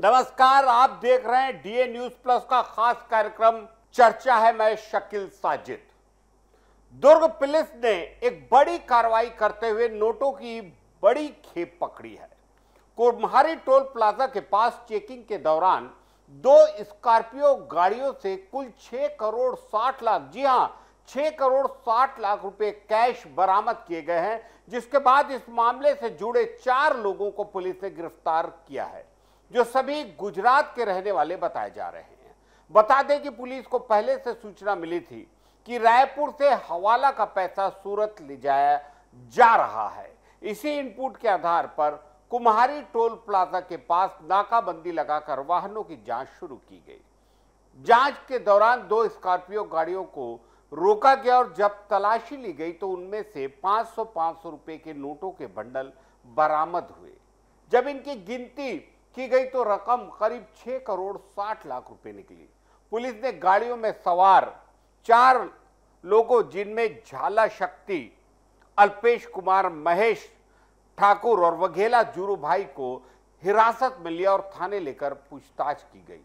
नमस्कार, आप देख रहे हैं डीए न्यूज प्लस का खास कार्यक्रम चर्चा है। मैं शकील साजिद। दुर्ग पुलिस ने एक बड़ी कार्रवाई करते हुए नोटों की बड़ी खेप पकड़ी है। कुम्हारी टोल प्लाजा के पास चेकिंग के दौरान 2 स्कॉर्पियो गाड़ियों से कुल 6 करोड़ 60 लाख, जी हां 6 करोड़ 60 लाख रुपए कैश बरामद किए गए हैं, जिसके बाद इस मामले से जुड़े 4 लोगों को पुलिस ने गिरफ्तार किया है, जो सभी गुजरात के रहने वाले बताए जा रहे हैं। बता दें कि पुलिस को पहले से सूचना मिली थी कि रायपुर से हवाला का पैसा सूरत ले जाया जा रहा है। इसी इनपुट के आधार पर कुम्हारी टोल प्लाजा के पास नाकाबंदी लगाकर वाहनों की जांच शुरू की गई। जांच के दौरान 2 स्कॉर्पियो गाड़ियों को रोका गया और जब तलाशी ली गई तो उनमें से 500 रुपए के नोटों के बंडल बरामद हुए। जब इनकी गिनती की गई तो रकम करीब 6 करोड़ 60 लाख रुपए निकली। पुलिस ने गाड़ियों में सवार 4 लोगों, जिनमें झाला शक्ति, अल्पेश कुमार, महेश ठाकुर और वघेला जुरू भाई को हिरासत में लिया और थाने लेकर पूछताछ की गई।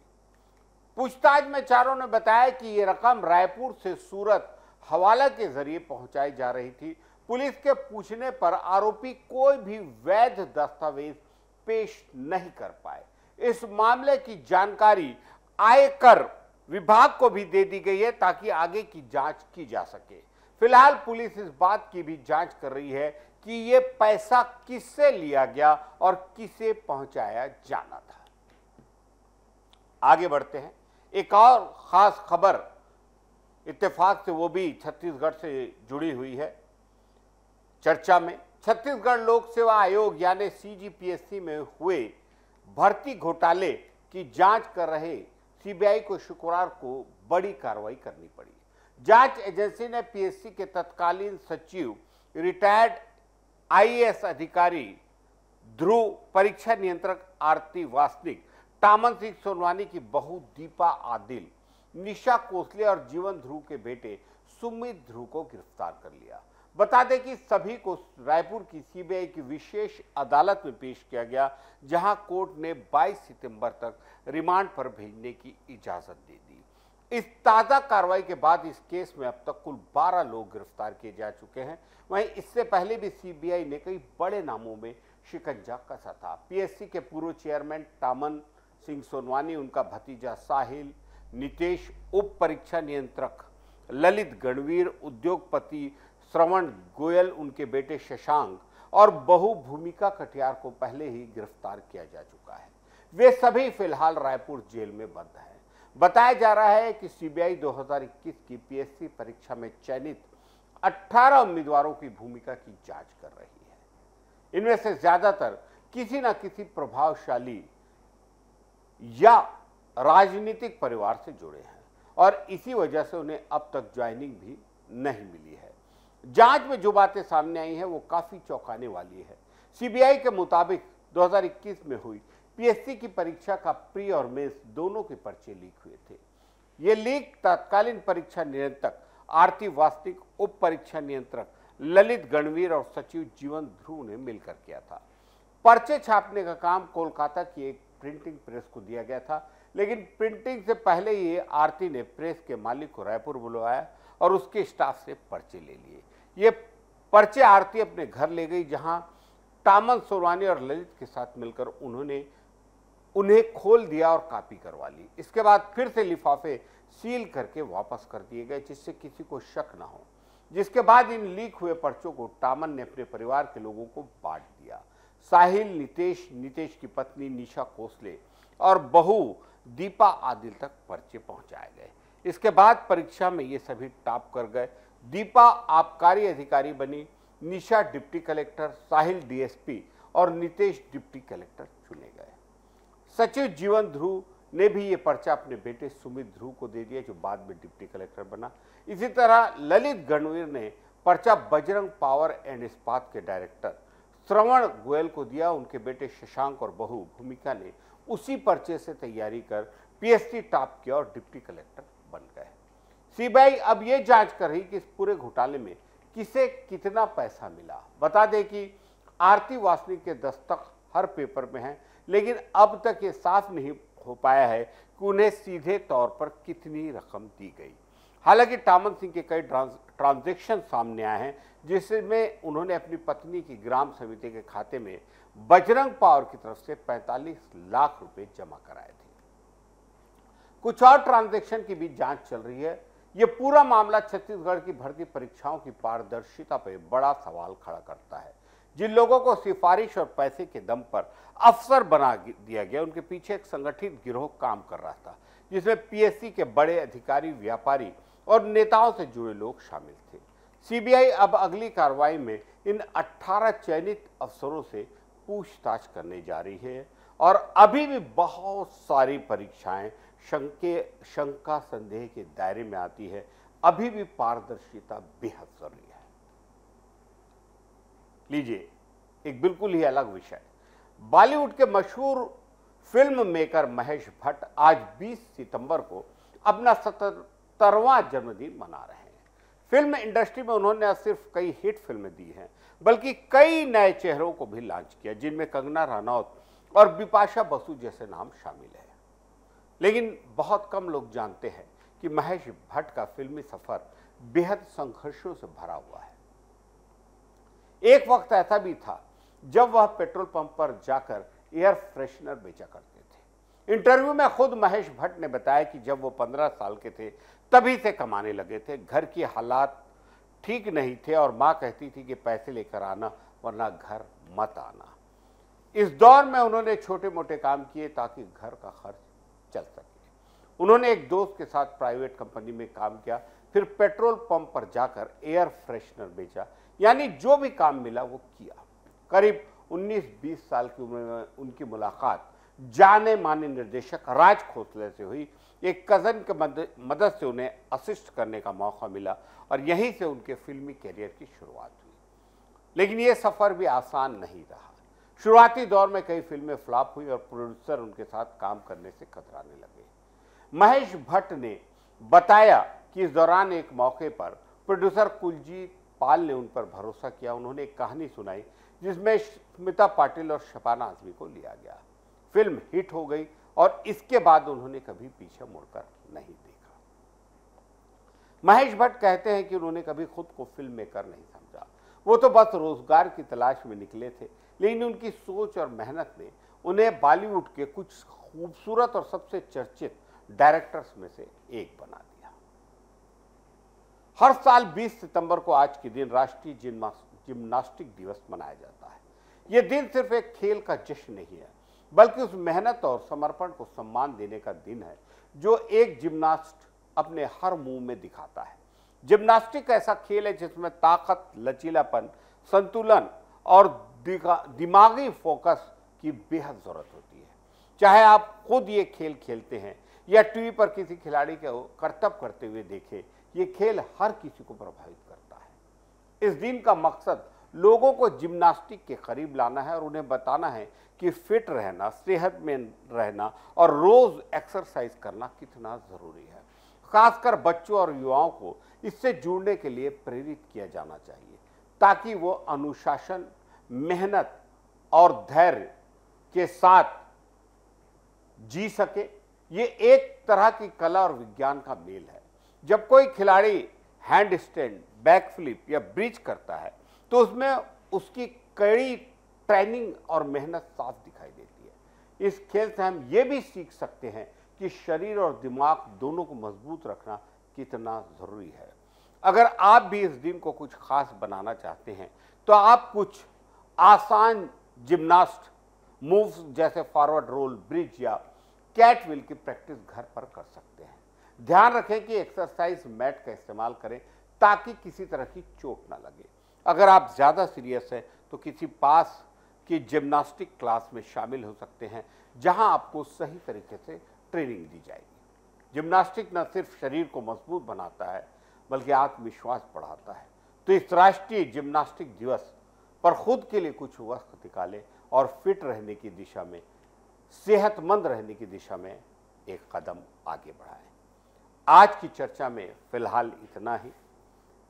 पूछताछ में चारों ने बताया कि ये रकम रायपुर से सूरत हवाला के जरिए पहुंचाई जा रही थी। पुलिस के पूछने पर आरोपी कोई भी वैध दस्तावेज पेश नहीं कर पाए। इस मामले की जानकारी आयकर विभाग को भी दे दी गई है ताकि आगे की जांच की जा सके। फिलहाल पुलिस इस बात की भी जांच कर रही है कि ये पैसा किससे लिया गया और किसे पहुंचाया जाना था। आगे बढ़ते हैं। एक और खास खबर इत्तेफाक से, वो भी छत्तीसगढ़ से जुड़ी हुई है चर्चा में। छत्तीसगढ़ लोक सेवा आयोग यानी सीजीपीएससी में हुए भर्ती घोटाले की जांच कर रहे सीबीआई को शुक्रवार को बड़ी कार्रवाई करनी पड़ी। जांच एजेंसी ने पीएससी के तत्कालीन सचिव, रिटायर्ड आईएएस अधिकारी ध्रुव, परीक्षा नियंत्रक आरती वासनिक, टामन सिंह सोनवानी की बहू दीपा आदिल, निशा कोसले और जीवन ध्रुव के बेटे सुमित ध्रुव को गिरफ्तार कर लिया। बता दें कि सभी को रायपुर की सीबीआई की विशेष अदालत में पेश किया गया, जहां कोर्ट ने 22 सितंबर तक रिमांड पर भेजने की इजाजत दे दी। इस ताजा कार्रवाई के बाद इस केस में अब तक कुल 12 लोग गिरफ्तार किए जा चुके हैं। वहीं इससे पहले भी सीबीआई ने कई बड़े नामों में शिकंजा कसा था। पीएससी के पूर्व चेयरमैन टामन सिंह सोनवानी, उनका भतीजा साहिल, नितेश, उप परीक्षा नियंत्रक ललित गणवीर, उद्योगपति श्रवण गोयल, उनके बेटे शशांक और बहू भूमिका कटियार को पहले ही गिरफ्तार किया जा चुका है। वे सभी फिलहाल रायपुर जेल में बंद हैं। बताया जा रहा है कि सीबीआई 2021 की पीएससी परीक्षा में चयनित 18 उम्मीदवारों की भूमिका की जांच कर रही है। इनमें से ज्यादातर किसी न किसी प्रभावशाली या राजनीतिक परिवार से जुड़े हैं और इसी वजह से उन्हें अब तक ज्वाइनिंग भी नहीं मिली है। जांच में जो बातें सामने आई हैं वो काफी चौंकाने वाली है। सीबीआई के मुताबिक 2021 में हुई पीएससी की परीक्षा का प्री और मेंस दोनों के पर्चे लीक हुए थे। ये लीक तत्कालीन परीक्षा नियंत्रक आरती वासनिक, उप परीक्षा नियंत्रक ललित गणवीर और सचिव जीवन ध्रुव ने मिलकर किया था। पर्चे छापने का काम कोलकाता की एक प्रिंटिंग प्रेस को दिया गया था, लेकिन प्रिंटिंग से पहले ही आरती ने प्रेस के मालिक को रायपुर बुलवाया और उसके स्टाफ से पर्चे ले लिए। ये पर्चे आरती अपने घर ले गई, जहां टामन सोनवानी और ललित के साथ मिलकर उन्हें खोल दिया और कॉपी करवा ली। इसके बाद फिर से लिफाफे सील करके वापस कर दिए गए, जिससे किसी को शक ना हो। जिसके बाद इन लीक हुए पर्चों को टामन ने अपने परिवार के लोगों को बांट दिया। साहिल, नितेश की पत्नी निशा कोसले और बहू दीपा आदिल तक पर्चे पहुंचाए गए। इसके बाद परीक्षा में ये सभी टॉप कर गए। दीपा आबकारी अधिकारी बनी, निशा डिप्टी कलेक्टर, साहिल डीएसपी और नितेश डिप्टी कलेक्टर चुने गए। सचिव जीवन ध्रुव ने भी ये पर्चा अपने बेटे सुमित ध्रुव को दे दिया, जो बाद में डिप्टी कलेक्टर बना। इसी तरह ललित गणवीर ने पर्चा बजरंग पावर एंड इस्पात के डायरेक्टर श्रवण गोयल को दिया। उनके बेटे शशांक और बहू भूमिका ने उसी पर्चे से तैयारी कर पीएससी टॉप किया और डिप्टी कलेक्टर बन गए। सीबीआई अब ये जांच कर रही कि इस पूरे घोटाले में किसे कितना पैसा मिला। बता दें कि आरती वासनिक के दस्तक हर पेपर में हैं, लेकिन अब तक ये साफ नहीं हो पाया है कि उन्हें सीधे तौर पर कितनी रकम दी गई। हालांकि टामन सिंह के कई ट्रांजैक्शन सामने आए हैं जिसमें उन्होंने अपनी पत्नी की ग्राम समिति के खाते में बजरंग पावर की तरफ से 45 लाख रुपए जमा कराए थे। कुछ और ट्रांजैक्शन की भी जांच चल रही है। यह पूरा मामला छत्तीसगढ़ की भर्ती परीक्षाओं की पारदर्शिता पर बड़ा सवाल खड़ा करता है। जिन लोगों को सिफारिश और पैसे के दम पर अफसर बना दिया गया, उनके पीछे एक संगठित गिरोह काम कर रहा था जिसमें पीएससी के बड़े अधिकारी, व्यापारी और नेताओं से जुड़े लोग शामिल थे। सीबीआई अब अगली कार्रवाई में इन 18 चयनित अफसरों से पूछताछ करने जा रही है और अभी भी बहुत सारी परीक्षाएं शंका संदेह के दायरे में आती है। अभी भी पारदर्शिता बेहद जरूरी है। लीजिए एक बिल्कुल ही अलग विषय। बॉलीवुड के मशहूर फिल्म मेकर महेश भट्ट आज 20 सितंबर को अपना 77वां जन्मदिन मना रहे हैं। फिल्म इंडस्ट्री में उन्होंने न सिर्फ कई हिट फिल्में दी हैं, बल्कि कई नए चेहरों को भी लॉन्च किया, जिनमें कंगना रनौत और बिपाशा बसु जैसे नाम शामिल है। लेकिन बहुत कम लोग जानते हैं कि महेश भट्ट का फिल्मी सफर बेहद संघर्षों से भरा हुआ है। एक वक्त ऐसा भी था जब वह पेट्रोल पंप पर जाकर एयर फ्रेशनर बेचा करते थे। इंटरव्यू में खुद महेश भट्ट ने बताया कि जब वो 15 साल के थे तभी से कमाने लगे थे। घर की हालात ठीक नहीं थे और माँ कहती थी कि पैसे लेकर आना वरना घर मत आना। इस दौर में उन्होंने छोटे मोटे काम किए ताकि घर का खर्च चल सके। उन्होंने एक दोस्त के साथ प्राइवेट कंपनी में काम किया, फिर पेट्रोल पंप पर जाकर एयर फ्रेशनर बेचा, यानी जो भी काम मिला वो किया। करीब 19-20 साल की उम्र में उनकी मुलाकात जाने माने निर्देशक राज खोसले से हुई। एक कजन के मदद से उन्हें असिस्ट करने का मौका मिला और यहीं से उनके फिल्मी कैरियर की शुरुआत हुई। लेकिन ये सफर भी आसान नहीं रहा। शुरुआती दौर में कई फिल्में फ्लॉप हुई और प्रोड्यूसर उनके साथ काम करने से कतराने लगे। महेश भट्ट ने बताया कि इस दौरान एक मौके पर प्रोड्यूसर कुलजीत पाल ने उन पर भरोसा किया। उन्होंने एक कहानी सुनाई जिसमें स्मिता पाटिल और शबाना आजमी को लिया गया। फिल्म हिट हो गई और इसके बाद उन्होंने कभी पीछे मुड़कर नहीं देखा। महेश भट्ट कहते हैं कि उन्होंने कभी खुद को फिल्म मेकर नहीं समझा। वो तो बस रोजगार की तलाश में निकले थे, लेकिन उनकी सोच और मेहनत ने उन्हें बॉलीवुड के कुछ खूबसूरत और सबसे चर्चित डायरेक्टर्स में से एक बना दिया। हर साल 20 सितंबर को आज के दिन राष्ट्रीय जिम्नास्टिक दिवस मनाया जाता है। यह दिन सिर्फ एक खेल का जश्न नहीं है, बल्कि उस मेहनत और समर्पण को सम्मान देने का दिन है जो एक जिम्नास्ट अपने हर मूव में दिखाता है। जिम्नास्टिक ऐसा खेल है जिसमें ताकत, लचीलापन, संतुलन और दिमागी फोकस की बेहद जरूरत होती है। चाहे आप खुद ये खेल खेलते हैं या टीवी पर किसी खिलाड़ी को करतब करते हुए देखें, ये खेल हर किसी को प्रभावित करता है। इस दिन का मकसद लोगों को जिम्नास्टिक के करीब लाना है और उन्हें बताना है कि फिट रहना, सेहतमंद रहना और रोज एक्सरसाइज करना कितना जरूरी है। खासकर बच्चों और युवाओं को इससे जुड़ने के लिए प्रेरित किया जाना चाहिए ताकि वो अनुशासन, मेहनत और धैर्य के साथ जी सके। ये एक तरह की कला और विज्ञान का मेल है। जब कोई खिलाड़ी हैंड स्टैंड, बैक फ्लिप या ब्रिज करता है तो उसमें उसकी कड़ी ट्रेनिंग और मेहनत साफ दिखाई देती है। इस खेल से हम ये भी सीख सकते हैं कि शरीर और दिमाग दोनों को मजबूत रखना कितना जरूरी है। अगर आप भी इस दिन को कुछ खास बनाना चाहते हैं तो आप कुछ आसान जिम्नास्ट मूव्स जैसे फॉरवर्ड रोल, ब्रिज या कैट व्हील की प्रैक्टिस घर पर कर सकते हैं। ध्यान रखें कि एक्सरसाइज मैट का इस्तेमाल करें ताकि किसी तरह की चोट ना लगे। अगर आप ज़्यादा सीरियस हैं तो किसी पास की जिम्नास्टिक क्लास में शामिल हो सकते हैं जहां आपको सही तरीके से ट्रेनिंग दी जाएगी। जिम्नास्टिक न सिर्फ शरीर को मजबूत बनाता है बल्कि आत्मविश्वास बढ़ाता है। तो इस राष्ट्रीय जिम्नास्टिक दिवस पर खुद के लिए कुछ वक्त निकालें और फिट रहने की दिशा में, सेहतमंद रहने की दिशा में एक कदम आगे बढ़ाएं। आज की चर्चा में फिलहाल इतना ही।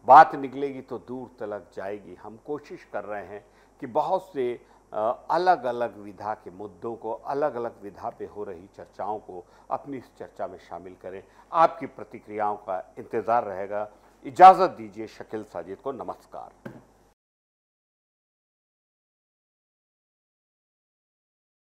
बात निकलेगी तो दूर तलक जाएगी। हम कोशिश कर रहे हैं कि बहुत से अलग अलग विधा के मुद्दों को, अलग अलग विधा पे हो रही चर्चाओं को अपनी इस चर्चा में शामिल करें। आपकी प्रतिक्रियाओं का इंतजार रहेगा। इजाजत दीजिए, शकील साजिद को नमस्कार।